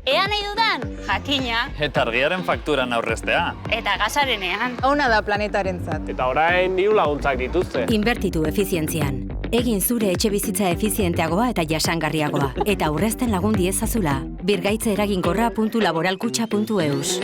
Ea nahi dudan, jakina. Eta argiaren fakturan aurreztea. Eta gasarenean. Ona da planetarentzat. Eta orain diru laguntzak dituzte. Inbertitu efizientzian. Egin zure etxe bizitza efizienteagoa eta jasangarriagoa. Eta aurrezten lagun diezazula. Birgaitze eraginkorra.laboralkutxa.eus.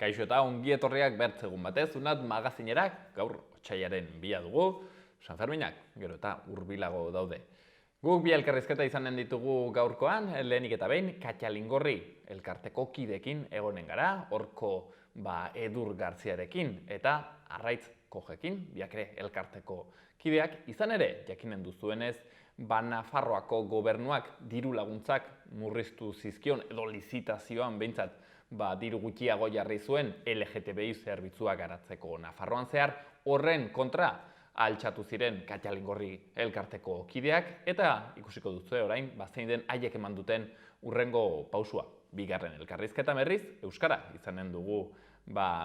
Kaixo eta ongi etorriak bertzegun batez, unat magazinerak, gaur otsailaren 2 dugu, San Ferminak, gero eta hurbilago daude. Guk bi elkarrizketa izanen ditugu gaurkoan, lehenik eta behin, Katxalingorri elkarteko kidekin egonen gara, horko Edur Garziarekin eta Arraitz Kojekin, biak ere elkarteko kideak, izan ere, jakinen duzuenez, Nafarroako gobernuak diru laguntzak murriztu zizkion edo lizitazioan behintzat diru gutxiago jarri zuen LGTBI zerbitzua garatzeko Nafarroan zehar, horren kontra altxatu ziren Katxalingorri elkarteko kideak, eta ikusiko duzue orain, zein den haiek eman duten urrengo pausua. Bigarren elkarrizketa berriz, euskara izanen dugu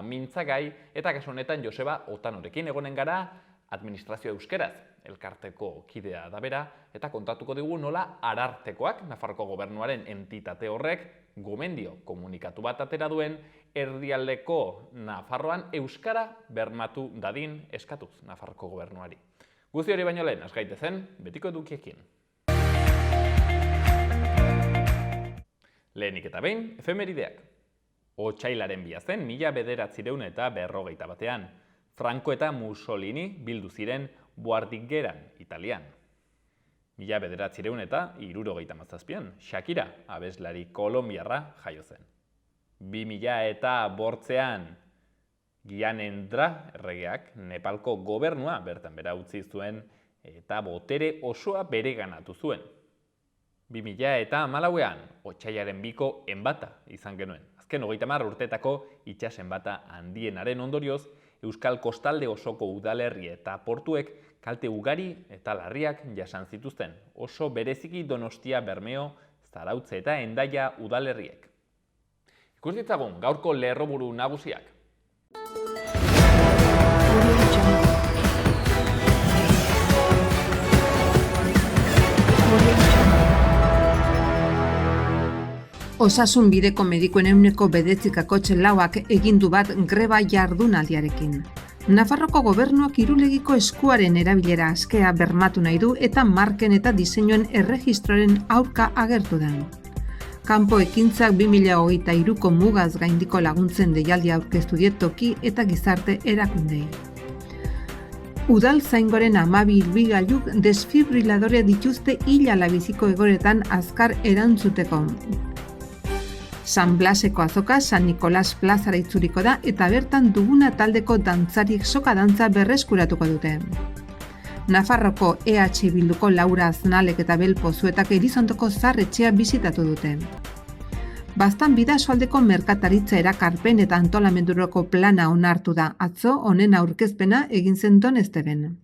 mintzagai, eta kasu honetan Joseba Otanorekin egonen gara, administrazio euskeraz elkarteko kidea da bera, eta kontatuko dugu nola Arartekoak, Nafarroko gobernuaren entitate horrek, gomendio komunikatu bat atera duen, erdialdeko Nafarroan euskara bermatu dadin eskatuz Nafarroko gobernuari. Guzti hori baino lehen, gaitezen, betiko edukiekin. Lehenik eta behin, efemerideak. Otsailaren 2 zen, 1941 Franco eta Mussolini bildu ziren Boardiggeran, Italian. 1977an, Shakira, abeslari kolonbiarra jaio zen. 2008an, Gyanendra erregeak Nepalko gobernua bertan bera utzi zuen eta botere osoa bereganatu zuen. 2014an, otsailaren 2ko enbata izan genuen. Azken 30 urtetako itsas enbata handienaren ondorioz, Euskal Kostalde osoko udalerri eta portuek kalte ugari eta larriak jasan zituzten, oso bereziki Donostia, Bermeo, Zarautze eta Hendaia udalerriek. Ikus ditzagun gaurko lerroburu nagusiak. Osasun bideko medikuen 9,9% egindu bat greba jardunaldiarekin. Nafarroko gobernuak irulegiko eskuaren erabilera askea bermatu nahi du eta marken eta diseinuen erregistroaren aurka agertu da. Kanpo ekintzak 2023ko mugaz gaindiko laguntzen deialdia aurkeztu die toki eta gizarte erakundei. Udal zaingoren 12 ibilgailuk desfibriladore dituzte hilala biziko egoretan azkar erantzuteko. San Blaseko azoka San Nikolas plazara itzuriko da eta bertan Duguna taldeko dantzariek soka dantza berreskuratuko dute. Nafarroko EH Bilduko Laura Aznalek eta Bel Pozuetak Elizondoko Zarretxea bisitatu dute. Baztan Bidasoaldeko merkataritza erakarpen eta antolamenduroko plana onartu da, atzo honen aurkezpena egin zen Donezteben.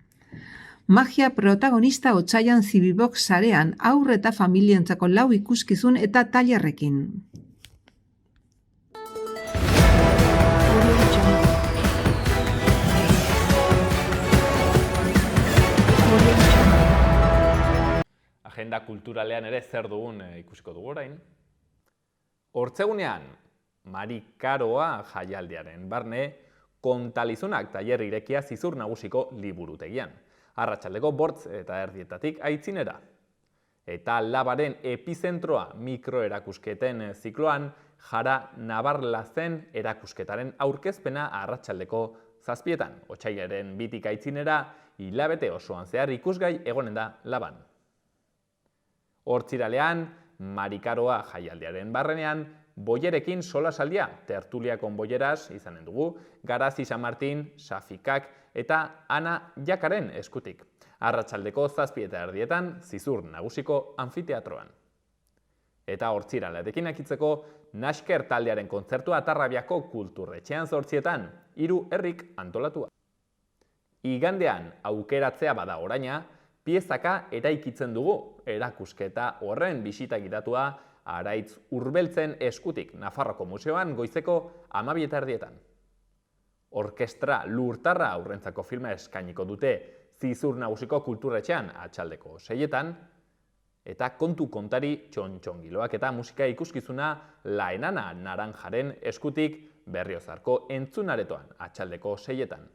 Magia protagonista otsailean Zibibox sarean haur eta familientzako 4 ikuskizun eta tailerrekin. Agenda kulturalean ere zer dugun ikusiko dugu orain. Hortzegunean, Marikaroa jaialdiaren barne, kontalizunak tailer irekia Zizur Nagusiko liburutegian. Arratsaldeko 8 eta erdietatik aitzinera. Eta Labaren epizentroa mikroerakusketen zikloan, Jara Nabarlazen erakusketaren aurkezpena arratsaldeko 7etan. Otsailaren 2tik aitzinera, hilabete osoan zehar ikusgai egonen da Laban. Hortziralean, Marikaroa jaialdiaren barrenean, Boierekin solasaldia, tertuliakon boieraz izanen dugu, Garazi San Martin, Safikak eta Ana Jakaren eskutik. Arratsaldeko 7 eta erdietan, Zizur Nagusiko anfiteatroan. Eta hortziralarekin akitzeko, Nasker taldearen kontzertua Atarrabiako Kulturretxean 8etan, 3 herrik antolatua. Igandean aukeratzea bada oraina, piezaka eraikitzen dugu, erakusketa horren bisita gidatua Araitz Urbeltzen eskutik Nafarroko Museoan goizeko 12:30. Orkestra Lurtarra aurrentzako filma eskainiko dute Zizur Nagusiko Kulturretxean atxaldeko 6etan, eta kontu kontari txontxongiloak eta musika ikuskizuna La Enana Naranjaren eskutik Berriozarko entzunaretoan atxaldeko 6etan.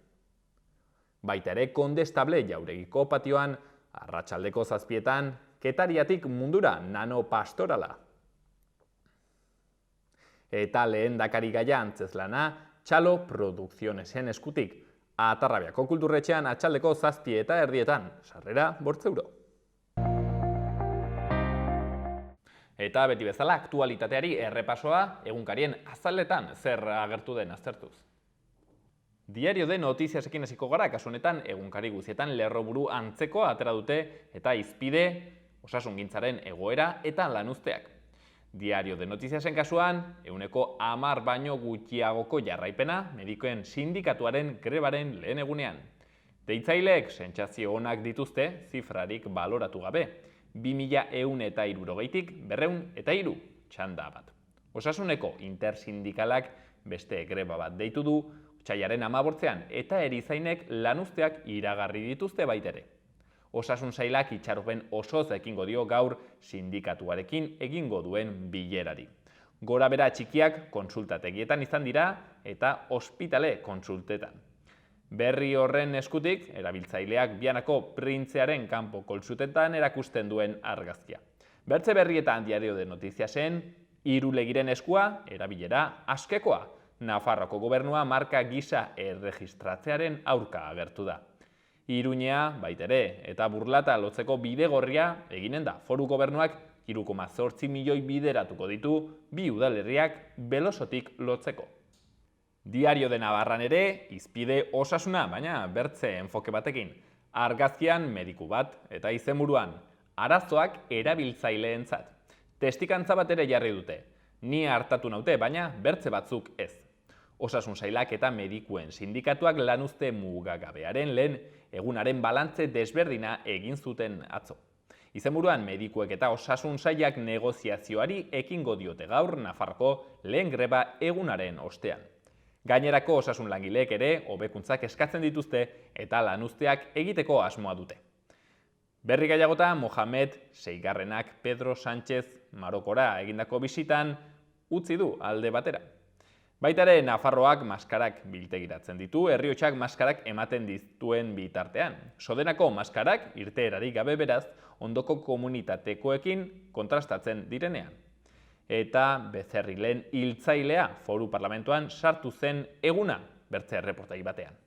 Baita ere Kondestable jauregiko patioan arratsaldeko 7etan Ketariatik mundura Nano Pastorala. Eta lehendakari gaia antzezlana Txalo Produkzionesen eskutik Atarrabiako Kulturretxean atxaldeko 7:30, sarrera 5 euro. Eta beti bezala aktualitateari errepasoa egunkarien azaletan zer agertu den aztertuz. Diario de Notiziasekin hasiko gara, kasu honetan egunkari guztietan lerroburu antzeko atera dute eta hizpide osasungintzaren egoera eta lanuzteak. Diario de Notiziasen kasuan, 10% baino gutxiagoko jarraipena medikoen sindikatuaren grebaren lehen egunean. Deitzaileek sentsazio onak dituzte zifrarik baloratu gabe. 2160tik 203 txanda bat. Osasuneko intersindikalak beste greba bat deitu du, otsailaren 18ean eta erizainek lanuzteak iragarri dituzte baitere. Osasun sailak itxaropen osoz ekingo dio gaur sindikatuarekin egingo duen bilerari. Gorabehera txikiak kontsultategietan izan dira eta ospitale kontsultetan. Berri horren eskutik, erabiltzaileak Bianako printzearen kanpo kontsultetan erakusten duen argazkia. Bertze berrietan Diario de Notiziasen, Irulegiren eskua, erabilera askekoa. Nafarroko gobernua marka gisa erregistratzearen aurka agertu da. Iruñea, baitere, eta Burlata lotzeko bidegorria eginen da. Foru gobernuak 3,8 milioi bideratuko ditu bi udalerriak Belosotik lotzeko. Diario de Navarran ere, hizpide osasuna, baina bertze enfoke batekin. Argazkian mediku bat eta izenburuan, arazoak erabiltzaileentzat. Testikantza bat ere jarri dute. Ni hartatu naute, baina bertze batzuk ez. Osasun sailak eta medikuen sindikatuak lanuzte mugagabearen lehen egunaren balantze desberdina egin zuten atzo. Izenburuan medikuek eta osasun sailak negoziazioari ekingo diote gaur Nafarroko lehen greba egunaren ostean. Gainerako osasun langileek ere hobekuntzak eskatzen dituzte eta lanuzteak egiteko asmoa dute. Berri gehiagotan Mohamed VI Pedro Sánchez Marokora egindako bisitan utzi du alde batera. Baita ere Nafarroak maskarak biltegiratzen ditu, Herriotsak maskarak ematen dituen bitartean. Sodenako maskarak irteerarik gabe beraz ondoko komunitatekoekin kontrastatzen direnean. Eta Bezerrilen hiltzailea Foru Parlamentuan sartu zen eguna bertze erreportai batean.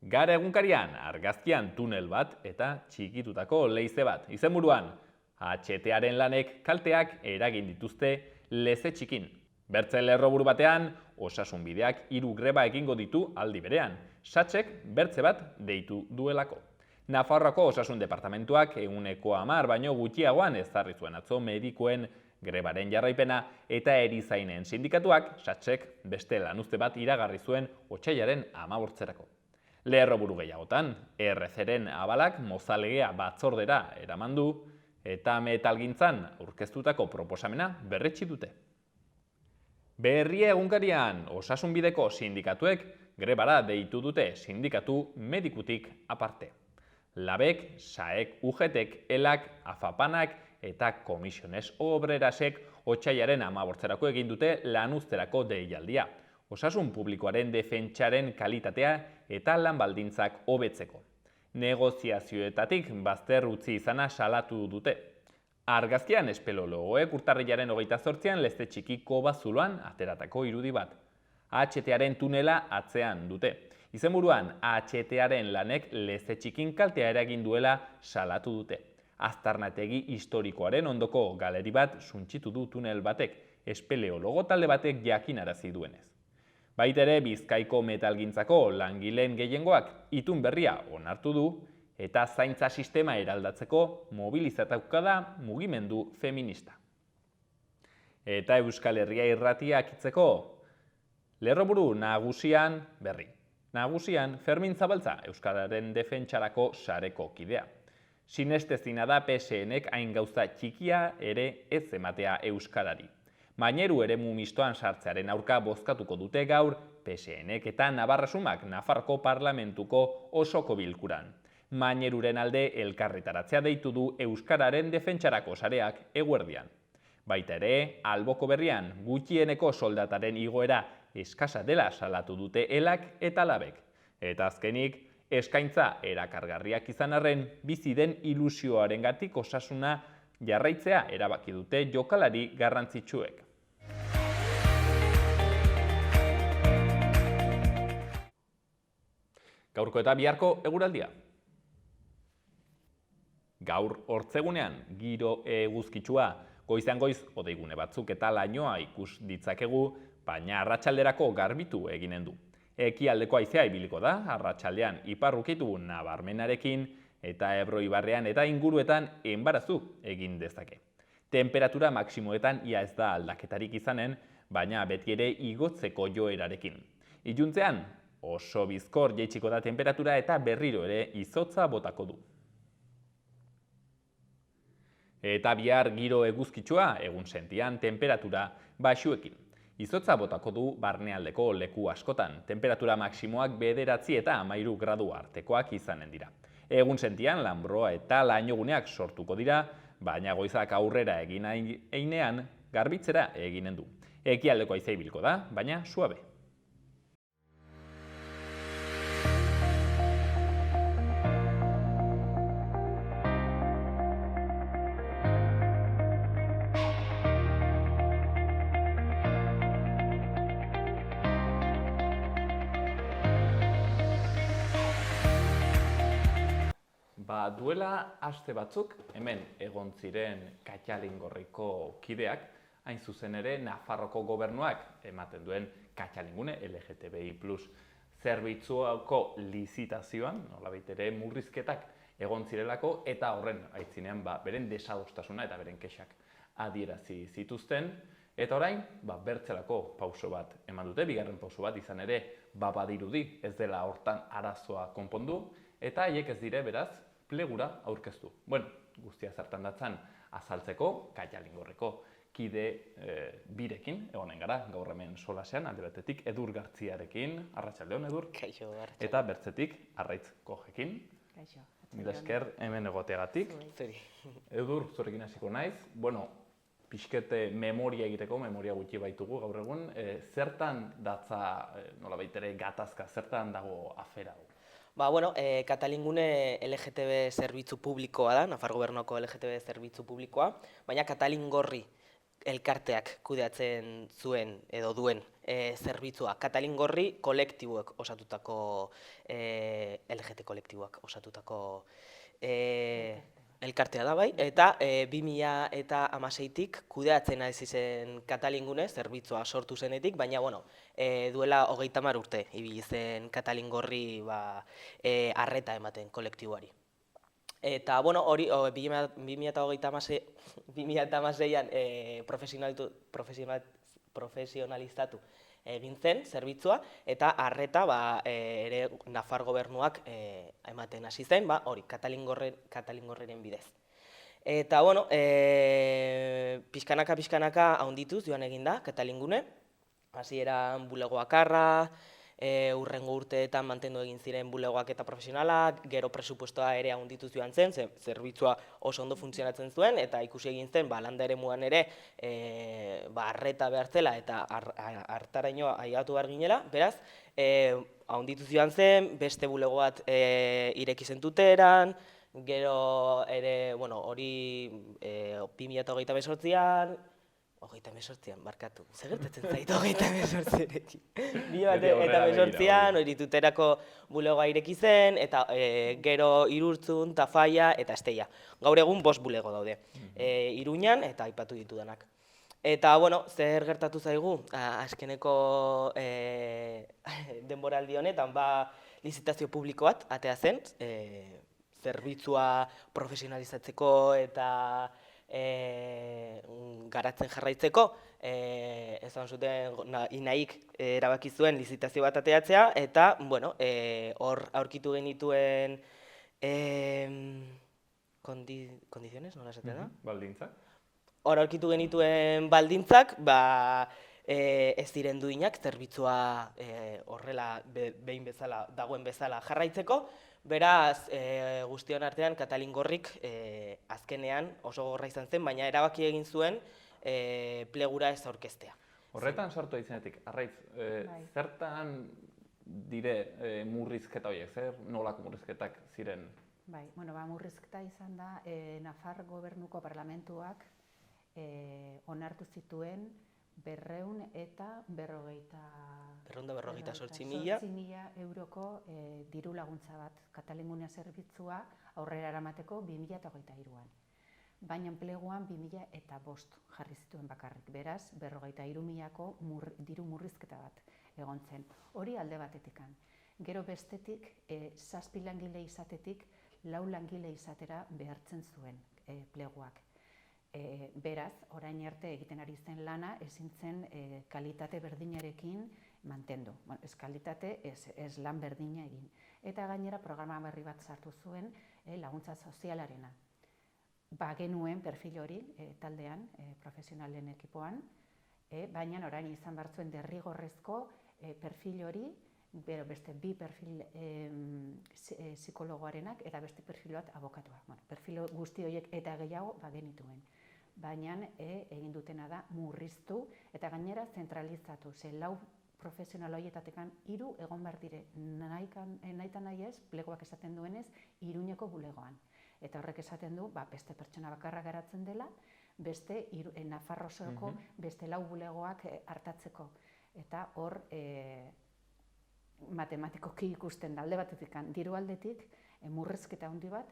Gara egunkarian argazkian tunel bat eta txikitutako leize bat. Izenburuan, HTaren lanek kalteak eragin dituzte leze txikin. Bertze lerroburu batean, osasun bideak 3 greba egingo ditu aldi berean. Satsek bertze bat deitu duelako. Nafarroako osasun departamentuak 10% baino gutxiagoan ezarri zuen atzo medikuen grebaren jarraipena eta erizainen sindikatuak Satsek beste lanuzte bat iragarri zuen otsailaren 15erako. Lerroburu gehiagotan, ERC-ren abalak mozalegea batzordera eraman du eta metalgintzan aurkeztutako proposamena berretsi dute. Berria egunkarian osasunbideko sindikatuek grebara deitu dute sindikatu medikutik aparte. Labek, Saek, UGTek, Elak, Afapanak eta Komisiones Obrerasek otsailaren 15erako egin dute lanuzterako deialdia. Osasun publikoaren defentsaren kalitatea eta lan baldintzak hobetzeko. Negoziazioetatik bazter utzi izana salatu dute. Argazkian espelologoek urtarrilaren 28ean lezte txikiko bazuloan ateratako irudi bat. HTaren tunela atzean dute. Izenburuan, HTaren lanek lezte txikin kaltea eragin duela salatu dute. Aztarnategi historikoaren ondoko galeri bat suntsitu du tunel batek, espeleologo talde batek jakinarazi duenez. Baitere Bizkaiko metalgintzako langileen gehiengoak itun berria onartu du eta zaintza sistema eraldatzeko mobilizatuko da mugimendu feminista. Eta Euskal Herria irratiak itzeko, lerroburu nagusian berri. Nagusian, Fermin Zabaltza, Euskararen defentsarako sareko kidea. Sinestezina da PSNek hain gauza txikia ere ez ematea Euskarari. Maineru eremu mistoan sartzearen aurka bozkatuko dute gaur PSNek eta Navarrasumak Nafarroko Parlamentuko osoko bilkuran. Maineruren alde elkarretaratzea deitu du Euskararen defentsarako sareak eguerdian. Baita ere, Alboko Berrian gutxieneko soldataren igoera eskasa dela salatu dute elak eta labek. Eta azkenik, eskaintza erakargarriak izan arren, bizi den ilusioarengatik osasuna jarraitzea erabaki dute jokalari garrantzitsuek. Gaurko eta biharko eguraldia. Gaur hortzegunean giro eguzkitsua, goizean goiz odeigune batzuk eta lainoa ikus ditzakegu, baina arratsalderako garbitu eginen du. Ekialdeko haizea ibiliko da, arratsaldean iparrukitu nabarmenarekin eta Ebro ibarrean eta inguruetan enbarazu egin dezake. Temperatura maksimoetan ia ez da aldaketarik izanen, baina beti ere igotzeko joerarekin. Iluntzean oso bizkor jaitsiko da temperatura eta berriro ere izotza botako du. Eta bihar giro eguzkitsua egun sentian temperatura baxuekin. Izotza botako du barnealdeko leku askotan, temperatura maksimoak 9 eta 13 gradu artekoak izanen dira. Egun sentian lanbroa eta lainoguneak sortuko dira, baina goizak aurrera egin einean garbitzera eginen du. Ekialdeko haizea ibiliko da, baina suabe. Duela aste batzuk, hemen egon ziren Katxalingorriko kideak, hain zuzen ere Nafarroko gobernuak ematen duen Katxalingune LGTBI+ zerbitzuako lizitazioan, nolabait ere murrizketak egon zirelako eta horren aitzinean beren desadostasuna eta beren kexak adierazi zituzten. Eta orain, bertzelako pauso bat eman dute, bigarren pauso bat izan ere badirudi ez dela hortan arazoa konpondu, eta haiek ez dire beraz plegura aurkeztu. Bueno, guztia zertan datzan azaltzeko, Katxalingorreko kide birekin egonen gara, gaur hemen solasean, alde batetik Edur Gartziarekin, arratsaldeon Edur, Kaixo, eta bertzetik Arraitz Kojekin. Kaixo. Mila esker hemen egoteagatik. Zuri. Edur, zurekin hasiko naiz. Bueno, pixkete memoria egiteko, memoria gutxi baitugu gaur egun, zertan datza nolabait ere gatazka, zertan dago afera hau? Katalingune LGTB zerbitzu publikoa da, Nafar Gobernuako LGTB zerbitzu publikoa, baina Katalingorri elkarteak kudeatzen zuen edo duen zerbitzua. Katalingorri kolektiboek osatutako, LGT kolektiboak osatutako elkartea da bai, eta 2016tik kudeatzen hasi zen Katalingune zerbitzua sortu zenetik, baina duela 30 urte ibili zen Katalingorri arreta ematen kolektiboari. Eta hori 2016an profesionalizatu egin zen zerbitzua eta arreta ere Nafar Gobernuak ematen hasi zen, hori Katalingorreren bidez. Eta pixkanaka handituz joan egin da Katalingune, hasieran bulego bakarra, hurrengo urteetan mantendu egin ziren bulegoak eta profesionalak, gero presupuestoa ere handituz joan zen, zerbitzua oso ondo funtzionatzen zuen, eta ikusi egin zen, landa eremuan ere arreta behar zela eta hartaraino ailegatu behar ginela, beraz, handituz joan zen, beste bulego bat ireki zen Tuteran, gero ere, hori 2018an, 2018an, barkatu, zer gertatzen zait 2018arekin. 2018an, hori Tuterako bulegoa ireki zen, eta gero Irurtzun, Tafaia eta Esteia. Gaur egun 5 bulego daude. Iruñan eta aipatu ditudanak. Eta, zer gertatu zaigu? Azkeneko denboraldi honetan, lizitazio publiko bat atea zen, zerbitzua profesionalizatzeko eta garatzen jarraitzeko, esan zuten Inaik erabaki zuen lizitazio bat ateatzea, eta bueno, hor aurkitu genituen kondiziones, nola esaten da? Baldintzak? Hor aurkitu genituen baldintzak, ez diren duinak zerbitzua horrela behin bezala, dagoen bezala jarraitzeko. Beraz, guztion artean Katalin Gorrik azkenean oso gogorra izan zen, baina erabaki egin zuen plegura ez aurkeztea. Horretan sartu izanetik, Arraiz, zertan dire murrizketa horiek, zer nolako murrizketak ziren? Bai, murrizketa izan da, Nafar gobernuko parlamentuak onartu zituen 248.000 euroko diru laguntza bat Katalunia zerbitzua aurrera eramateko 2023an. Baina enpleguan 2005 jarri zituen bakarrik, beraz 53.000ko diru murrizketa bat egon zen. Hori alde batetikan. Gero bestetik, 7 langile izatetik 4 langile izatera behartzen zuen pleguak. Beraz, orain arte egiten ari zen lana ezin zen kalitate berdinarekin mantendu. Ez kalitate, ez lan berdina egin. Eta gainera programa berri bat sartu zuen laguntza sozialarena. Genuen perfil hori taldean, profesionalen ekipoan, baina orain izan behar zuen derrigorrezko perfil hori, beste 2 perfil psikologoarenak eta beste perfil bat abokatua. Perfil guzti horiek eta gehiago genituen. Baina egin dutena da murriztu eta gainera zentralizatu. 4 profesional horietatekan 3 egon behar dire nahita nahi ez, plegoak esaten duenez, Iruñeko bulegoan. Eta horrek esaten du, beste pertsona bakarra geratzen dela, beste Nafarro osoko beste 4 bulegoak hartatzeko. Eta hor matematikoki ikusten da alde batetik, diru aldetik, murrizketa handi bat,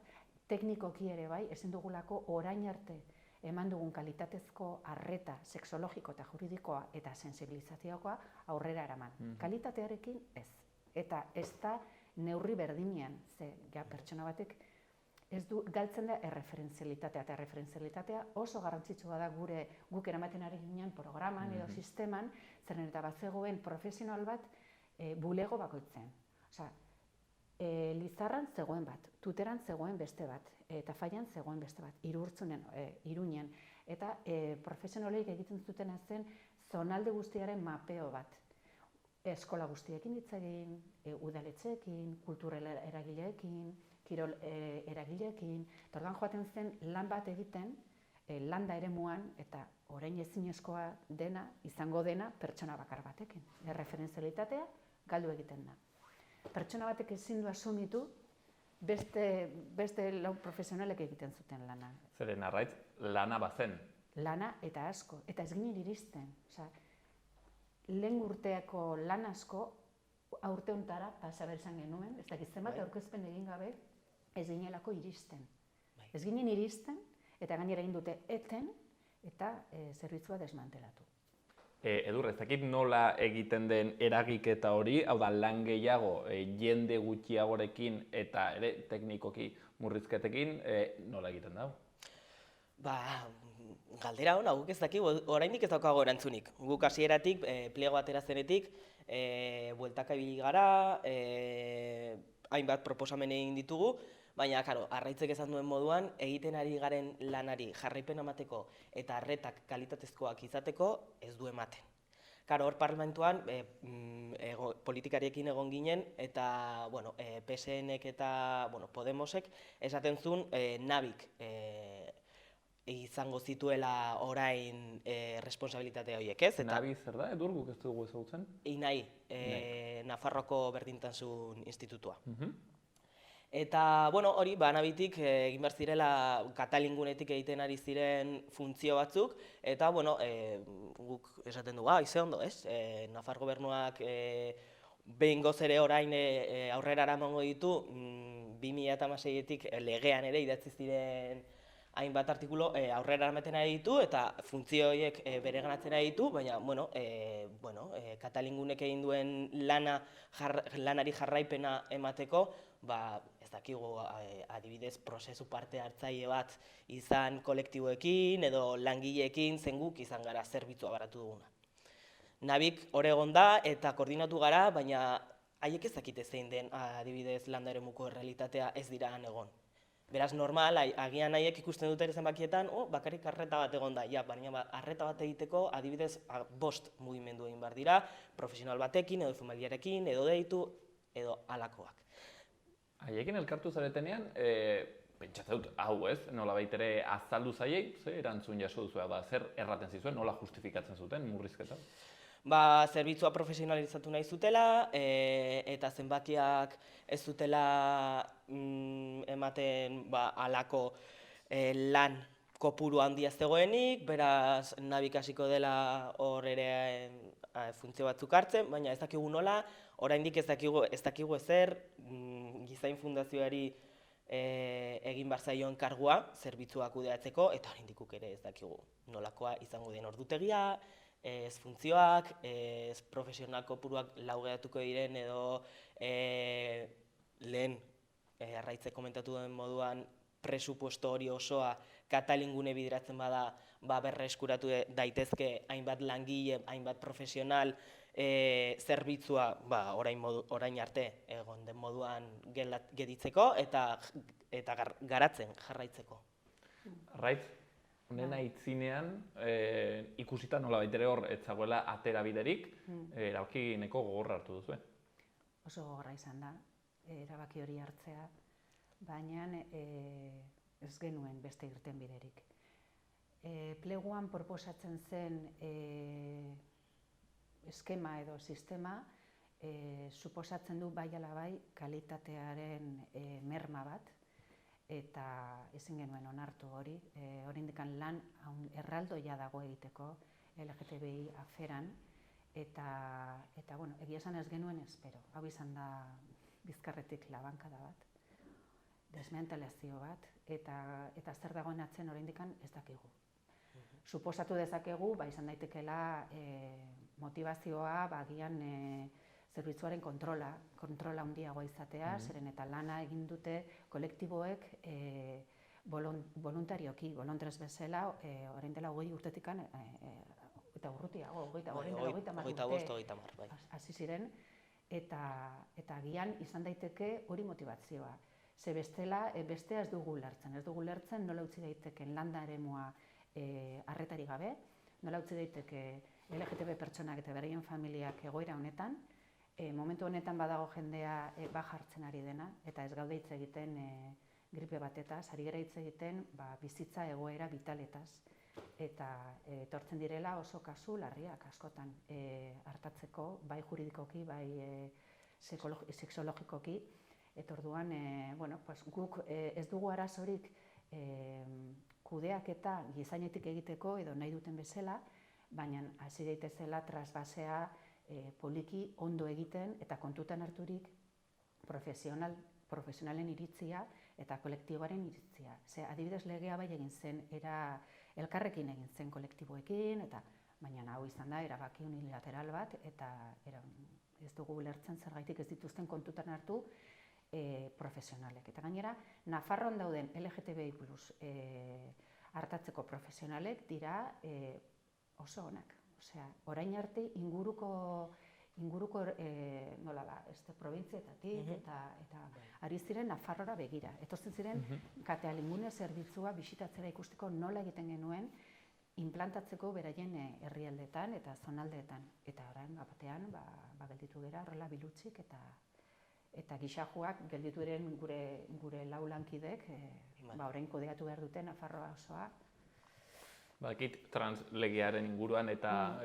teknikoki ere bai, ezin dugulako orain arte eman dugun kalitatezko arreta sexologiko eta juridikoa eta sensibilizazioa aurrera eraman. Kalitatearekin ez. Eta ez da neurri berdinean, ze pertsona batek ez du galtzen da erreferentzialitatea, eta erreferentzialitatea oso garrantzitsua da guk eramaten ari ginen programan edo sisteman, zeren eta bazegoen profesional bat bulego bakoitzen. Lizarran zegoen bat, Tuteran zegoen beste bat, eta Faian zegoen beste bat, Iruñan. Eta profesionaleik egiten zutena zen zonalde guztiaren mapeo bat. Eskola guztiekin hitz egin, udaletxeekin, kultura eragileekin, kirol eragileekin, eta orduan joaten zen lan bat egiten, landa eremuan, eta orain ezinezkoa dena, izango dena, pertsona bakar batekin. Erreferentzialitatea galdu egiten da. Pertsona batek ezin du asumitu, beste 4 profesionalek egiten zuten lana. Zeren Arraiz, lana bazen. Lana eta asko, eta ez ginen iristen. Lehen urteako lan asko, aurte hontara pasa behar izan genuen, ez dakit zenbat aurkezpen egin gabe, ez ginelako iristen. Ez ginen iristen, eta gainera egin dute eten, eta zerbitzua desmantelatu. Edur, ez dakit nola egiten den eragiketa hori, hau da lan gehiago, jende gutxiagorekin eta ere teknikoki murrizketekin, nola egiten da? Galdera hona, guk ez dakigu, oraindik ez daukago erantzunik. Guk hasieratik, plego atera zenetik, bueltaka ibili gara, hainbat proposamen egin ditugu, baina, Arraitzek esan duen moduan, egiten ari garen lanari jarraipen emateko eta arretak kalitatezkoak izateko ez du ematen. Hor parlamentuan politikariekin egon ginen eta PSNek eta Podemosek esaten zuen nabik izango zituela orain responsabilitate horiek, ez? Nabi zer da, Edur, guk ez dugu ezagutzen? Inai, Nafarroko Berdintasun Institutua. Eta, hori, nabitik egin behar zirela Katalingunetik egiten ari ziren funtzio batzuk, eta, guk esaten du, ize ondo, ez? Nafar gobernuak behingoz ere orain aurrera eramango ditu, 2016-etik legean ere idatzi ziren hainbat artikulu aurrera eramaten ari ditu, eta funtzio horiek bereganatzen ari ditu, baina, Katalingunek egin duen lanari jarraipena emateko, ez dakigu adibidez prozesu parte hartzaile bat izan kolektiboekin edo langileekin zen guk izan gara zerbitzua baratu duguna. Nabik hor egon da eta koordinatu gara, baina haiek ez dakite zein den adibidez landa eremuko errealitatea ez dira han egon. Beraz, normal, agian haiek ikusten dute zenbakietan, bakarrik arreta bat egon da, baina arreta bat egiteko adibidez 5 mugimendu egin behar dira, profesional batekin, edo familiarekin, edo deitu, edo halakoak. Haiekin elkartu zaretenean, pentsatzen dut, hau ez, nola baitere azaldu zaiei, ze erantzun jaso duzu da, zer erraten zizuen, nola justifikatzen zuten murrizketa? Zerbitzua profesionalizatu nahi zutela, eta zenbakiak ez zutela ematen halako lan kopuru handia zegoenik, beraz Nabik hasiko dela hor ere funtzio batzuk hartzen, baina ez dakigu nola, oraindik ez dakigu ezer, Gizain Fundazioari egin behar zaion kargua zerbitzua kudeatzeko, eta oraindik guk ere ez dakigu nolakoa izango den ordutegia, ez funtzioak, ez profesional kopuruak laugeatuko diren edo lehen arraitze komentatu den moduan presupuesto hori osoa Katalingune bideratzen bada berreskuratu daitezke hainbat langile, hainbat profesional zerbitzua orain arte egon den moduan gelditzeko eta garatzen jarraitzeko. Arraitz, honen aitzinean ikusita nola baitere hor ez zagoela atera biderik, erabaki neko gogorra hartu duzu. Oso gogorra izan da, erabaki hori hartzea, baina ez genuen beste irten biderik. Pleguan proposatzen zen eskema edo sistema suposatzen du bai ala bai kalitatearen merma bat, eta ezin genuen onartu hori. Oraindik lan erraldoia dago egiteko LGTBI aferan, eta egia esan ez genuen espero. Hau izan da bizkarretik labankada bat, desmentalazio bat, eta zer dagoen atzen oraindik ez dakigu. Suposatu dezakegu, izan daitekeela motivazioa, agian zerbitzuaren kontrola handiagoa izatea, zeren eta lana egin dute kolektiboek voluntarioki, voluntares bezala, orain dela 20 urtetik eta urrutiago, 30 urte hasi ziren, eta agian izan daiteke hori motivazioa. Ze bestela, bestea ez dugu lertzen nola utzi daiteken landa eremua arretari gabe, nola utzi daiteke LGTB pertsonak eta beraien familiak egoera honetan, momentu honetan badago jendea jartzen ari dena, eta ez gaude hitz egiten gripe batetaz, ari gara hitz egiten bizitza egoera bitaletaz, eta etortzen direla oso kasu larriak askotan hartatzeko, bai juridikoki, bai sexologikoki, eta orduan guk ez dugu arazorik kudeaketa gizainetik egiteko edo nahi duten bezala, baina hasi daitezela trasbasea poliki ondo egiten eta kontutan harturik profesionalen iritzia eta kolektiboaren iritzia. Ze adibidez legea bai egin zen, elkarrekin egin zen kolektiboekin, baina hau izan da erabaki unilateral bat, eta ez dugu ulertzen zergaitik ez dituzten kontutan hartu profesionalek. Eta gainera, Nafarroan dauden LGTBI+ hartatzeko profesionalek dira oso onak. Osea, orain arte inguruko probintzietatik eta ari ziren Nafarrora begira. Etortzen ziren Katalingune zerbitzua bisitatzera ikusteko nola egiten genuen implantatzeko beraien herrialdeetan eta zonaldeetan. Eta orain batean gelditu gara horrela bilutsik eta gixajuak gelditu diren gure lau lankidek orain kudeatu behar dute Nafarroa osoa. Bakit translegearen inguruan eta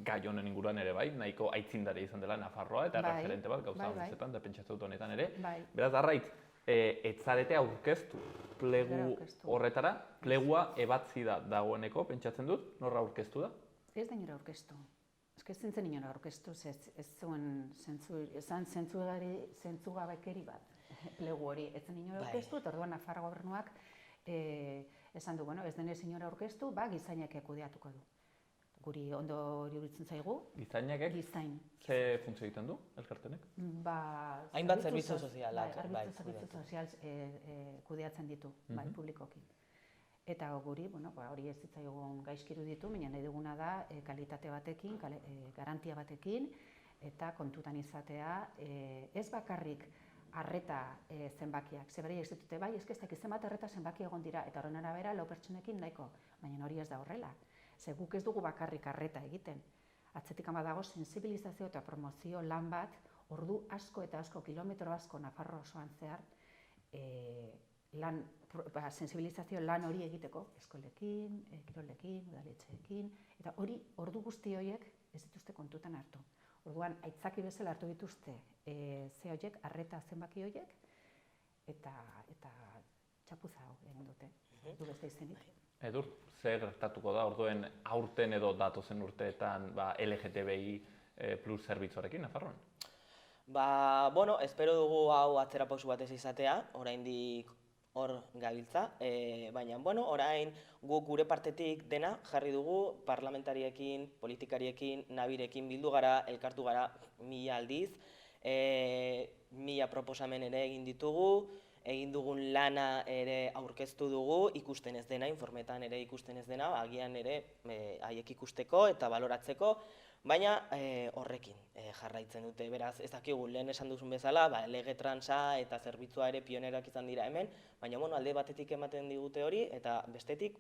gai honen inguruan ere bai, nahiko aitzindari izan dela Nafarroa eta referente bat gauza honetzetan, da pentsatzen dut honetan ere. Beraz, Arraitz, ez zarete aurkeztu plegu horretara, plegua ebatzi da dagoeneko, pentsatzen dut, norra aurkeztu da? Ez da inora aurkeztu. Ez zintzen inora aurkeztu, ez zuen zentzugabekeri bat plegu hori. Ez zen inora aurkeztu, eta orduan Nafarro gobernuak esan du, ez denez inora aurkeztu, gizainak kudeatuko du. guri ondo iruditzen zaigu. Gizainak Gizain. ze funtzio egiten du elkartenek? Hainbat zerbitzu sozialak, zerbitzu sozial kudeatzen ditu, publikoki. Eta guri, hori ez zitzaigun gaizki iruditu, baina nahi duguna da kalitate batekin, garantia batekin, eta kontutan izatea ez bakarrik arreta zenbakiak. Zeberai ez ditute bai, ez zenbat arreta zenbaki egon dira, eta horren arabera 4 pertsonekin nahiko, baina hori ez da horrela. Ze guk ez dugu bakarrik arreta egiten. Atzetik badago sensibilizazio eta promozio lan bat, ordu asko eta asko, kilometro asko Nafarroa osoan zehar, sensibilizazio lan hori egiteko, eskolekin, kirolekin, udaletxeekin, eta hori ordu guzti horiek ez dituzte kontutan hartu. Orduan, aitzaki bezala hartu dituzte ze horiek, arreta zenbaki horiek, eta txapuza hau egin dute, du beste izenik. Edur, zer gertatuko da orduen aurten edo datozen urteetan LGTBI plus zerbitzuarekin, Nafarroan? Espero dugu hau atzera pausu batez izatea, oraindik hor gabiltza, baina, orain guk gure partetik dena jarri dugu parlamentariekin, politikariekin, nabirekin bildu gara, elkartu gara 1000 aldiz, 1000 proposamen ere egin ditugu, egin dugun lana ere aurkeztu dugu, ikusten ez dena, informetan ere ikusten ez dena, agian ere haiek ikusteko eta baloratzeko, baina horrekin jarraitzen dute. Beraz, ez dakigu lehen esan duzun bezala, lege transa eta zerbitzua ere pionerak izan dira hemen, baina alde batetik ematen digute hori, eta bestetik,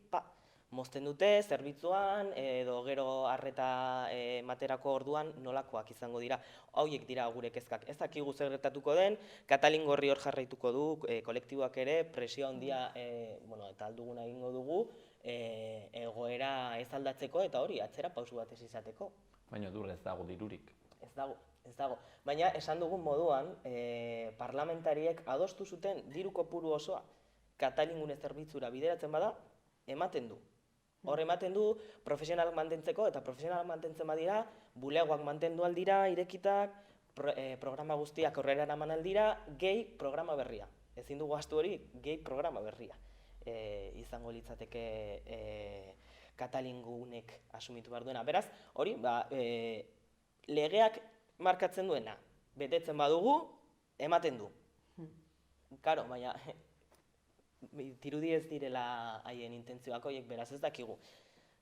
mozten dute zerbitzuan edo gero arreta materako orduan nolakoak izango dira. Hauiek dira gure kezkak. Ez dakigu zer gertatuko den, Katalin Gorri hor jarraituko du, kolektiboak ere, presio handia eta alduguna egingo dugu, egoera ez aldatzeko eta hori atzera pausu batez izateko. Baina dur ez dago dirurik. Ez dago. Baina esan dugun moduan, parlamentariek adostu zuten diru kopuru osoa Katalingune zerbitzura bideratzen bada, ematen du. Hor ematen du profesionalak mantentzeko, eta profesionalak mantentzen badira, bulegoak mantendu aldira, irekitak, programa guztiak horrela eraman aldira, gehi programa berria. Ezin dugu ahaztu hori, gehi programa berria. Izango litzateke Katalingunek asumitu behar duena. Beraz, hori, legeak markatzen duena, betetzen badugu, ematen du. Karo, baina dirudi ez direla haien intentzioak horiek, beraz ez dakigu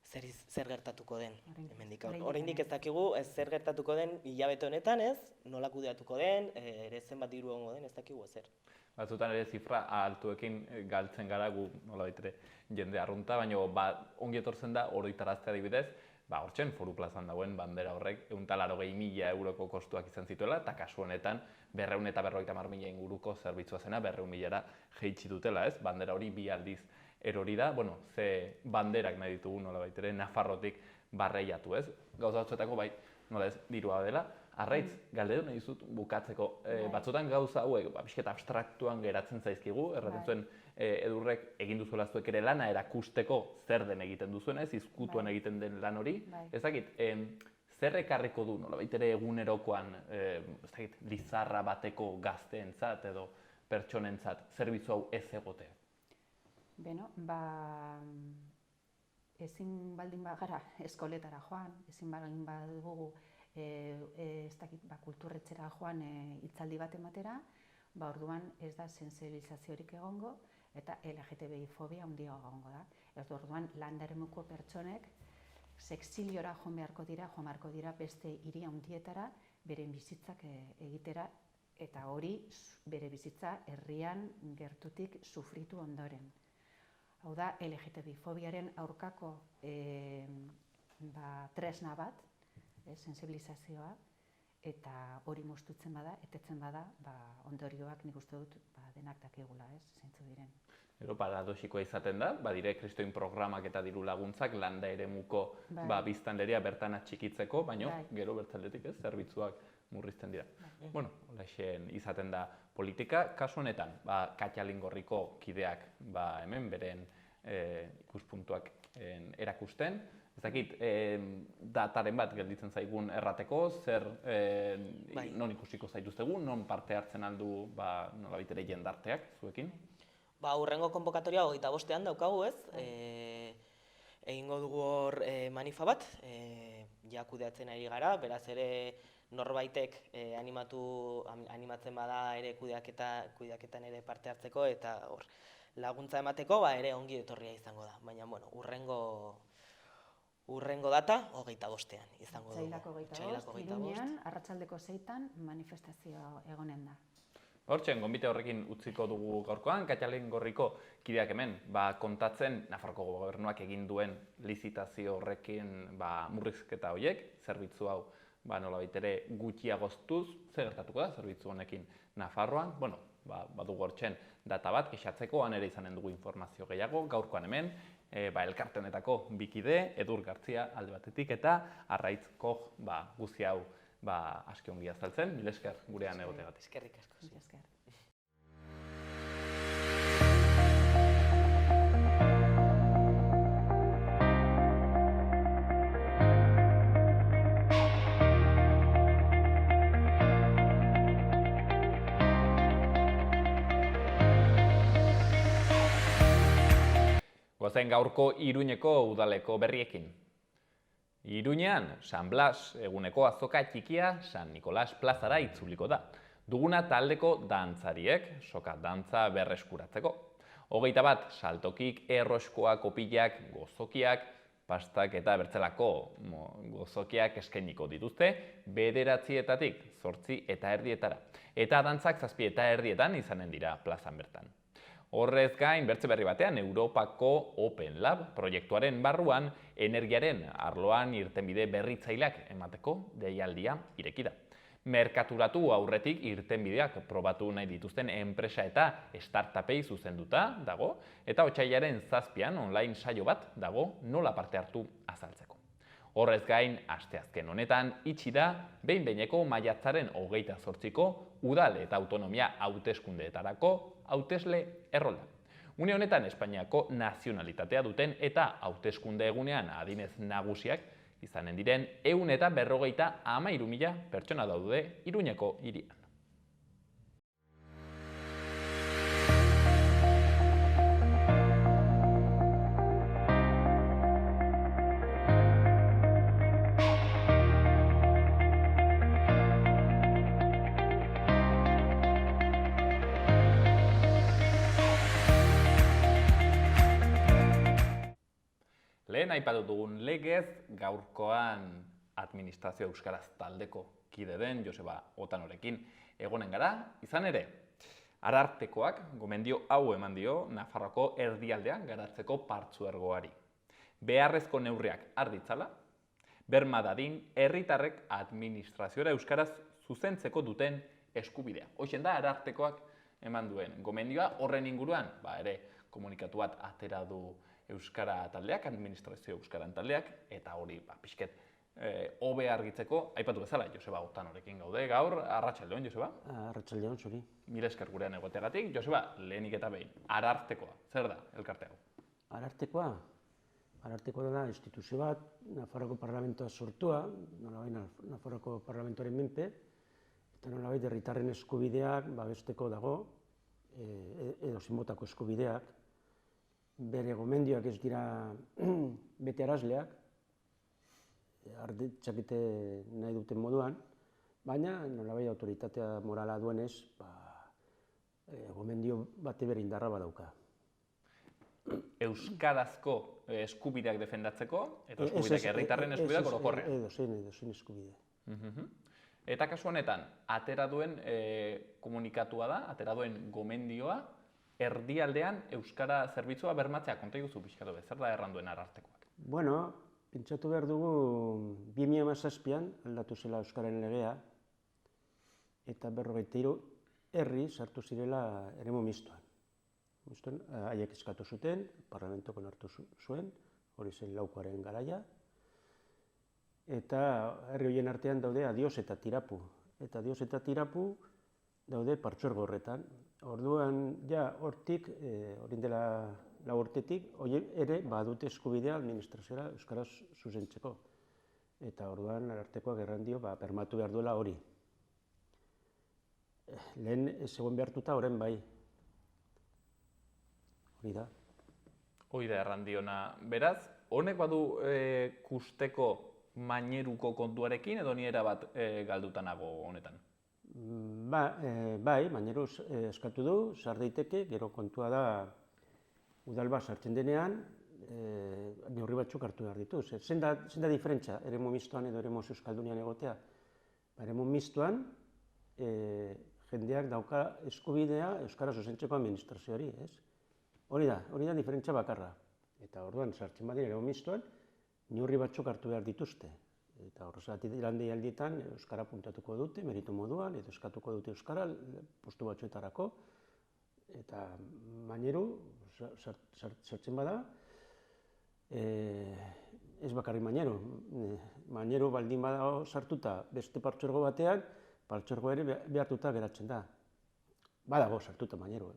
zer gertatuko den hemendik aurrera. Oraindik ez dakigu zer gertatuko den hilabete honetan, ez? Nola kudeatuko den, ere zenbat diru egongo den, ez dakigu ezer. Batzutan ere zifra altuekin galtzen gara gu nolabait ere jende arrunta, baina ongi etortzen da oroitaraztea adibidez, hortzen Foru Plazan dagoen bandera horrek 180.000 euroko kostuak izan zituela, eta kasu honetan 250.000 inguruko zerbitzua zena 200.000-ra jeitsi dutela, ez? Bandera hori 2 aldiz erori da, ze banderak nahi ditugu nolabait ere Nafarrotik barreiatu, ez? Gauza batzuetako nola ez, dirua dela. Arraitz, galdetu nahi dizut bukatzeko, batzutan gauza hauek, pixket abstraktuan geratzen zaizkigu, erraten zuen Edurrek egin duzuela zuek ere lana erakusteko zer den egiten duzuen, ez, izkutuan egiten den lan hori. Ez dakit, zer ekarriko du, nolabait ere egunerokoan, ez dakit, lizarra bateko gazteentzat edo pertsonentzat, zerbitzu hau ez egotea? Beno, ezin baldin bagara eskoletara joan, ezin baldin badugu ez dakit, kulturretxera joan hitzaldi bat ematera, orduan ez da sensibilizaziorik egongo eta LGTBI fobia handiago egongo da. Orduan landa eremuko pertsonek sexiliora joan beharko dira beste hiri handietara beren bizitzak egitera, eta hori bere bizitza herrian gertutik sufritu ondoren. Hau da, LGTBI fobiaren aurkako tresna bat, sensibilizazioa, eta hori moztutzen bada, etetzen bada, ondorioak nik uste dut denak dakigula, zeintzu diren. Gero, paradoxikoa izaten da, badire kristoin programak eta diru laguntzak landa eremuko biztanleria bertan atxikitzeko, baina gero bertzaldetik zerbitzuak murrizten dira. Bueno, holaxen izaten da politika. Kasu honetan, Katalin Gorriko kideak hemen beren ikuspuntuak erakusten. Ez dakit, dataren bat gelditzen zaigun errateko, zer non ikusiko zaituztegu, non parte hartzen aldu nolabait ere jendarteak zuekin? Hurrengo konbokatoria 25ean daukagu, ez? Egingo dugu hor manifa bat, ja kudeatzen ari gara, beraz ere norbaitek animatzen bada ere kudeaketan ere parte hartzeko eta hor laguntza emateko ere ongi etorria izango da. Baina, bueno, urrengo data 25ean izango dugu. Otsailak 25, Iruñean, arratsaldeko 6etan manifestazioa egonen da. Hortzen, gonbite horrekin utziko dugu gaurkoan, Katalingorriko kideak hemen, kontatzen Nafarroko gobernuak egin duen lizitazio horrekin murrizketa horiek, zerbitzu hau nolabait ere gutxiagoztuz, zer gertatuko da zerbitzu honekin Nafarroan? Bueno, badugu hortzen data bat, kexatzeko, han ere izanen dugu informazio gehiago, gaurkoan hemen, elkarte honetako bikide, Edur Gartzia alde batetik eta Arraitz Koch guzti hau aski ongi azaltzen, mil esker gurean egoteagatik. Eskerrik asko. Mila esker. Goazen gaurko Iruñeko udaleko berriekin. Iruñean, San Blas eguneko azoka txikia San Nikolas plazara itzuliko da. Duguna taldeko dantzariek, soka dantza berreskuratzeko. 21 saltokik, erroskoak, kopilak, gozokiak, pastak eta bertzelako gozokiak eskainiko dituzte, 9:00 8:30 eta dantzak 7:30 izanen dira plazan bertan. Horrez gain, bertze berri batean, Europako Open Lab proiektuaren barruan energiaren arloan irtenbide berritzaileak emateko deialdia ireki da. Merkaturatu aurretik irtenbideak probatu nahi dituzten enpresa eta startupei zuzenduta dago, eta otsailaren 7 online saio bat dago nola parte hartu azaltzeko. Horrez gain, asteazken honetan itxi da behin-behineko maiatzaren 28ko udal eta autonomia hauteskundeetarako hautesle errolda. Une honetan Espainiako nazionalitatea duten eta hauteskunde egunean adinez nagusiak izanen diren 153.000 pertsona daude Iruñeko hirian. Lehen aipatu dugun legez, gaurkoan administrazio euskaraz taldeko kide den Joseba Otanorekin egonen gara, izan ere, Arartekoak gomendio hau eman dio Nafarroako erdialdean garatzeko partzuergoari. Beharrezko neurriak har ditzala, berma dadin herritarrek administrazioa euskaraz zuzentzeko duten eskubidea. Hoxen da Arartekoak eman duen gomendioa, horren inguruan, ere komunikatu bat atera du Euskara taldeak, administrazio euskaran taldeak, eta hori pixket hobe argitzeko, aipatu bezala, Joseba Otanorekin gaude gaur, arratsaldeon, Joseba? Arratsaldeon, zuri. Mil esker gurean egoteagatik. Joseba, lehenik eta behin, Arartekoa, zer da elkarte hau? Arartekoa? Arartekoa da instituzio bat, Nafarroko Parlamentoa sortua, nolabait Nafarroko Parlamentoaren menpe, eta nolabait herritarren eskubideak babesteko dago, edo zinmotako eskubideak, bere gomendioak ez dira betearazleak, arditzakete nahi duten moduan, baina nolabait autoritatea morala duenez, gomendio bate bere indarra badauka. Euskarazko eskubideak defendatzeko, eta eskubideak herritarren eskubideak orokorrean? Edozein eskubide. Eta kasu honetan, atera duen komunikatua da, atera duen gomendioa, erdialdean euskara zerbitzua bermatzea, konta iguzu pixkatu bez, zer da erranduen Arartekoak? Bueno, pentsatu behar dugu 2017an aldatu zela euskaren legea, eta 43 herri sartu zirela eremu mistoan. Haiek eskatu zuten, parlamentoko onartu zuen, hori zen laukoaren garaia, eta herri horien artean daude Adios eta Tirapu. Eta Adios eta Tirapu daude partzuergo horretan. Orduan, hortik, orain dela 4 urtetik, horiek ere badute eskubidea administrazioa euskaraz zuzentzeko. Eta orduan, Arartekoak errandio, bermatu behar duela hori. Lehen ez egon behartuta, orain bai. Hori da. Hori da errandiona. Beraz, honek badu kusteko maineruko kontuarekin edo ni erabat galduta nago honetan? Bai, maineru eskatu du, sar daiteke, gero kontua da udal bat sartzen denean, neurri batzuk hartu behar ditu. Zein da diferentzia eremu mistoan edo eremu euskaldunian egotea? Eremu mistoan jendeak dauka eskubidea euskara zuzentzeko administrazioari, ez? Hori da diferentzia bakarra. Eta orduan sartzen badira eremu mistoan, neurri batzuk hartu behar dituzte. Eta horrezatik lan-deialdietan euskara puntatuko dute, meritu moduan, edo eskatuko dute euskara postu batzuetarako. Eta maineru sartzen bada, ez bakarrik maineru baldin bada sartuta beste partzuergo batean, partzuergo ere behartuta geratzen da. Badago sartuta maineru,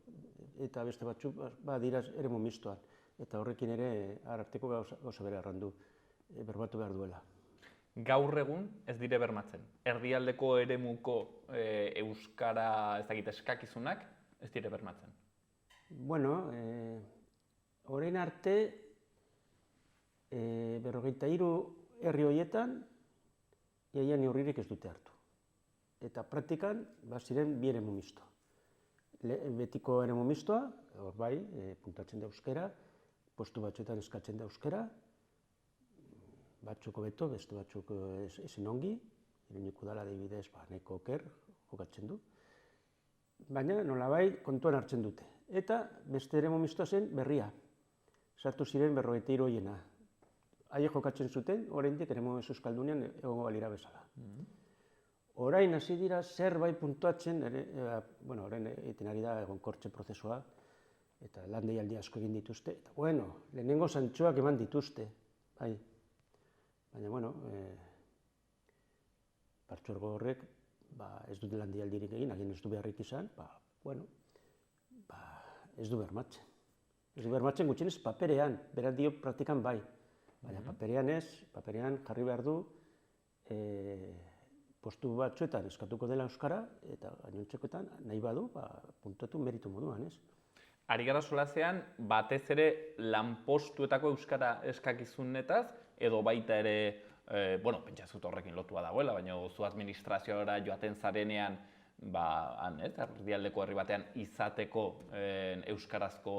eta beste batzuk badira eremu mistoan. Eta horrekin ere ararteko gauza bere errandu, berbatu behar duela. Gaur egun ez dire bermatzen. Erdialdeko eremuko euskara eskakizunak ez dire bermatzen. Bueno, orain arte 53 herri horietan iaia neurririk ez dute hartu. Eta praktikan ziren bi eremu misto. Betiko eremu mistoa, hor bai, puntatzen da euskera, postu batzuetan eskatzen da euskera, batzuk hobeto, beste batzuk ezin ongi, Iruñeko udala adibidez nahiko oker jokatzen du. Baina nolabait kontuan hartzen dute. Eta beste eremu mistoa zen berria. Sartu ziren 53 horiena. Haiek jokatzen zuten, oraindik eremu euskaldunean egongo balira bezala. Orain hasi dira zerbait puntuatzen, orain egiten ari da egonkortze prozesua, eta lan deialdi asko egin dituzte. Eta lehenengo zantxoak eman dituzte, bai. Baina, partzuergo horrek ez dut lan deialdirik egin, agian ez du beharrik izan, ez du bermatzen. Ez du bermatzen gutxienez paperean, berak dio praktikan bai. Baina paperean ez, paperean jarri behar du postu batzuetan eskatuko dela euskara, eta gainontzekoetan nahi badu puntatu meritu moduan, ez? Ari gara solasean, batez ere lanpostuetako euskara eskakizunetaz, edo baita ere, pentsazut horrekin lotua dagoela, baina zu administrazioara joaten zarenean, erdialdeko herri batean izateko euskarazko,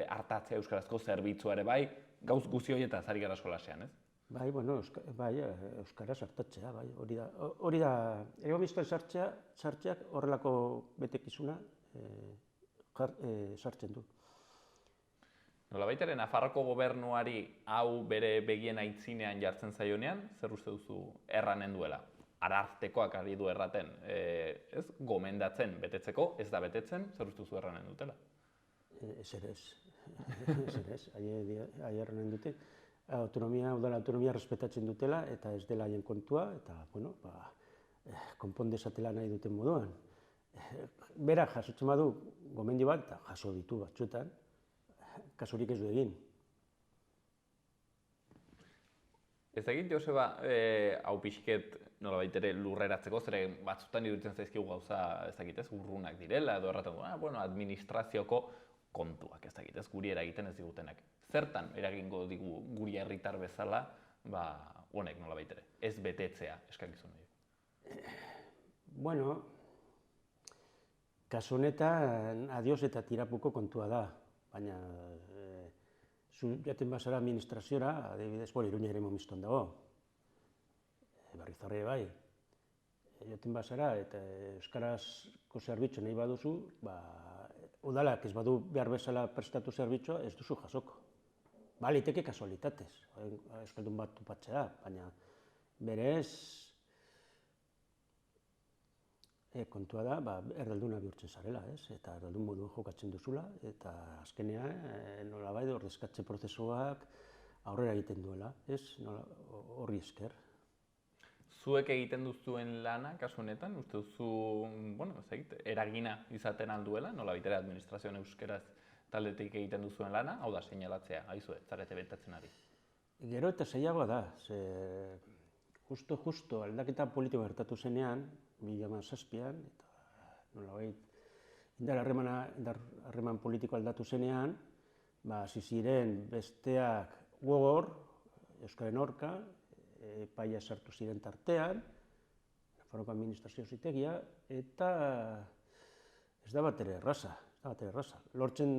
hartatzea euskarazko zerbitzua ere bai, gauz guzi horietaz ari gara solasean, ez? Bai, euskaraz hartatzea, bai, hori da, eremu mistoan sartzeak horrelako betekizuna sartzen du. Nolabait ere, Nafarroko gobernuari hau bere begien aitzinean jartzen zaionean, zer uste duzu erranen duela? Arartekoak ari du erraten, ez gomendatzen betetzeko, ez da betetzen, zer uste duzu erranen dutela? Ez ere ez, ahi erranen dute. Udal autonomia respetatzen dutela, eta ez dela haien kontua, eta, konpon dezatela nahi duten moduan. Berak jasotzen badu gomendio bat, eta jaso ditu batzuetan, kasurik ez du egin. Ez egin, Joseba, hau pixket nolabait ere lurreratzeko, zere batzutan iruditzen zaizkigu gauza ez dakitez, urrunak direla, edo erraten du, administrazioko kontuak ez dakitez, guri eragiten ez digutenak. Zertan eragingo digu guri herritar bezala, honek nolabait ere, ez betetzea eskakizun hori? Bueno, kasu honetan adioz eta tirapuko kontua da, baina zu jaten bazara administraziora, adibidez, Iruña eremu mistoan dago, Berrizarri bai, jaten bazara eta euskarazko zerbitzu nahi baduzu, udalak ez badu behar bezala prestatu zerbitzua, ez duzu jasoko. Baliteke kasualitatez, euskaldun bat topatzea, baina berez kontua da, erdalduna bihurtzen zarela, eta erdaldun moduan jokatzen duzula, eta azkenean nolabait ordezkatze prozesuak aurrera egiten duela, horri esker. Zuek egiten duzuen lana, kasu honetan, uste duzu, eragina izaten alduela, nolabait ere administrazioan euskeraz taldetik egiten duzuen lana, hau da, seinalatzea, haizue, zarete betatzen ari. Gero eta zailagoa da, justo aldaketa politiko gertatu zenean, 2007an, eta nolabait indar harreman politiko aldatu zenean, hasi ziren besteak gogor, euskaren aurka, epaia sartu ziren tartean, Nafarroako administrazio auzitegia, eta ez da bat ere erraza, Lortzen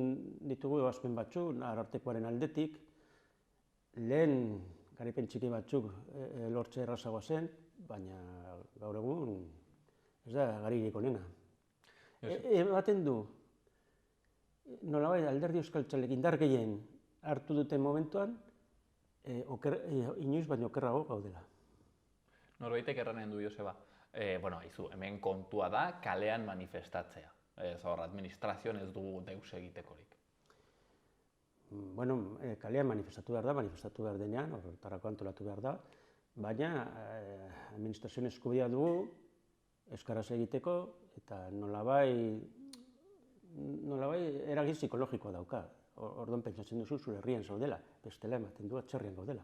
ditugu ebazpen batzuk, Arartekoaren aldetik, lehen garaipen txiki batzuk lortze errazagoa zen, baina gaur egun ez da garirik onena. Ematen du, nolabait alderdi euskaltzalek indar gehien hartu duten momentuan, inoiz baino okerrago gaudela. Norbaitek erranen du, Joseba, hemen kontua da kalean manifestatzea. Administrazioan ez dugu deus egitekorik. Kalean manifestatu behar denean, horretarako antolatu behar da, baina administrazioan eskubidea dugu euskaraz egiteko eta nolabait eragin psikologikoa dauka. Orduan pentsatzen duzu zure herrian zaudela, bestela ematen du atzerrian gaudela.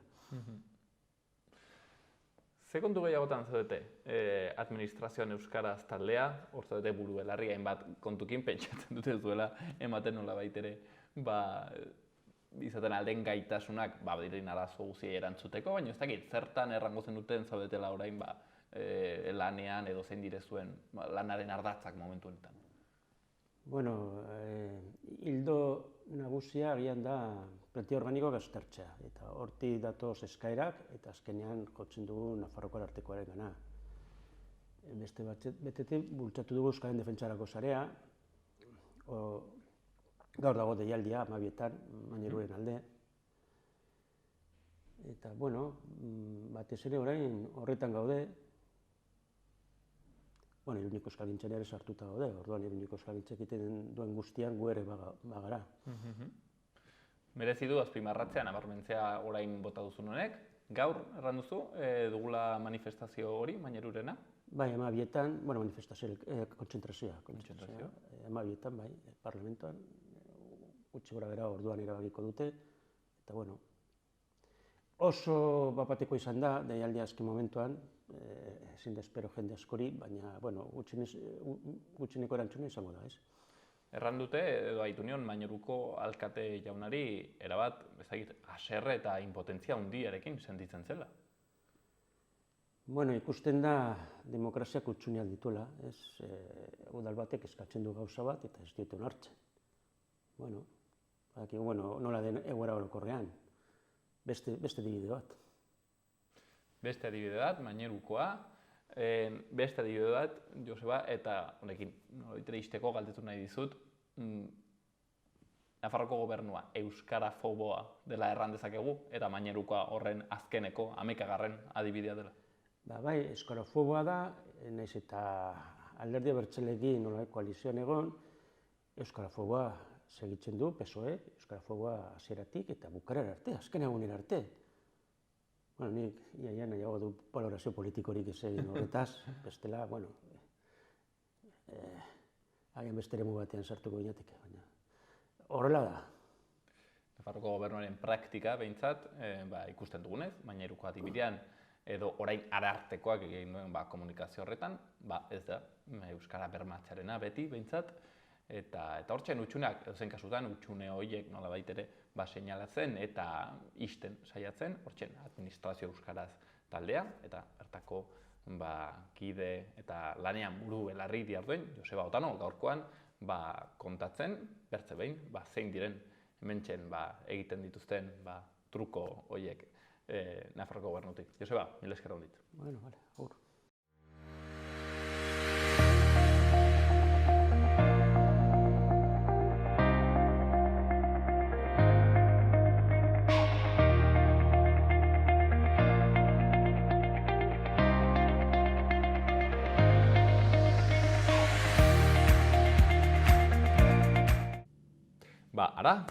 Ze kontu gehiagotan zaudete administrazioan euskaraz taldea, hor zaudete buru belarri hainbat kontukin pentsatzen dute zuela ematen nolabait ere izaten alden gaitasunak badiren arazo guziei erantzuteko, baina ez dakit, zertan errango zen duten zaudetela orain lanean edo zein direzuen lanaren ardatzak momentu honetan? Hildo nagusia agian da plantilla organikoak aztertzea, eta hortik datoz eskaerak, eta azkenean jotzen dugu Nafarroko Arartekoaren gana. Beste betetik bultzatu dugu Euskaren Defentsarako Sarea, gaur dago deialdia, 12etan, Maineruren alde. Eta, batez ere orain horretan gaude, Iruneko Euskalgintzan ere sartuta gaude, orduan Iruneko Euskalgintzak egiten duen guztian gu ere bagara. Merezi du azpimarratzea, nabarmentzea orain bota duzun honek, gaur erran duzu dugula manifestazio hori, Mainerurena? Bai, 12etan, manifestazio, kontzentrazioa. 12etan, bai, parlamentoan, gutxi gora bera orduan erabakiko dute, eta oso bapateko izan da, deialdia azken momentuan, ezin da espero jende askori, baina, gutxineko erantzuna izango da, ez? Erran dute, edo aitu nion, Maineruko alkate jaunari, erabat, haserre eta impotentzia handiarekin sentitzen zela. Ikusten da demokraziak hutsuneak dituela, ez? Udal batek eskatzen du gauza bat eta ez dioten hartzen. Nola den egoera orokorrean, beste adibide bat. Beste adibide bat, Mainerukoa, beste adibide bat, Joseba, eta honekin, noitere izteko galdetu nahi dizut, Nafarroko gobernua euskarafoboa dela erran dezakegu, eta Mainerukoa horren azkeneko 11. adibidea dela. Bai, euskarafoboa da, nahiz eta alderdi abertzaleekin nolabait koalizioan egon, euskarafoboa segitzen du, PSOE, euskarafoboa hasieratik eta bukaeran arte, azken egunen arte. Nik nahiago du valorazio politikorik ez egin horretaz, bestela, hagen beste eremu batean sartuko ginetik, baina horrela da. Nafarroko gobernuaren praktika behintzat, ikusten dugunez, Maineruko adibidean, edo orain Arartekoak egin duen komunikazio horretan, ez da, euskara bermatzearena beti behintzat, eta hortzen utxuneak, edozen kasutan, utxune horiek nolabait ere seinalatzen eta isten saiatzen, hortzen administrazio euskaraz taldea, eta hartako kide eta lanean buru belarri diarduen, Joseba Otano, gaurkoan kontatzen, bertze behin, zein diren hementxen egiten dituzten truko horiek Nafarroko gobernutik. Joseba, mila esker hondit. Vale, agur.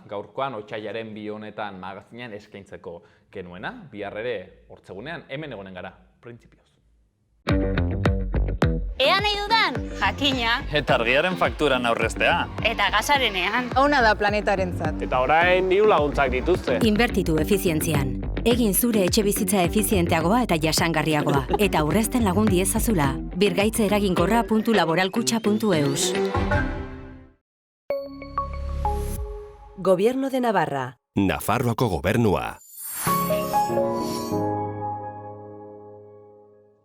Gaurkoan otsailaren 2 honetan magazinean eskaintzeko genuena, bihar ere hortzegunean hemen egonen gara, printzipioz. Ea nahi dudan, jakina. Eta argiaren fakturan aurreztea. Eta gasarenean. Ona da planetarentzat. Eta orain diru laguntzak dituzte. Inbertitu efizientzian. Egin zure etxebizitza efizienteagoa eta jasangarriagoa. Eta aurrezten lagun diezazula. Birgaitze eraginkorra.laboralkutxa.eus. Gobierno de Navarra. Nafarroako gobernua.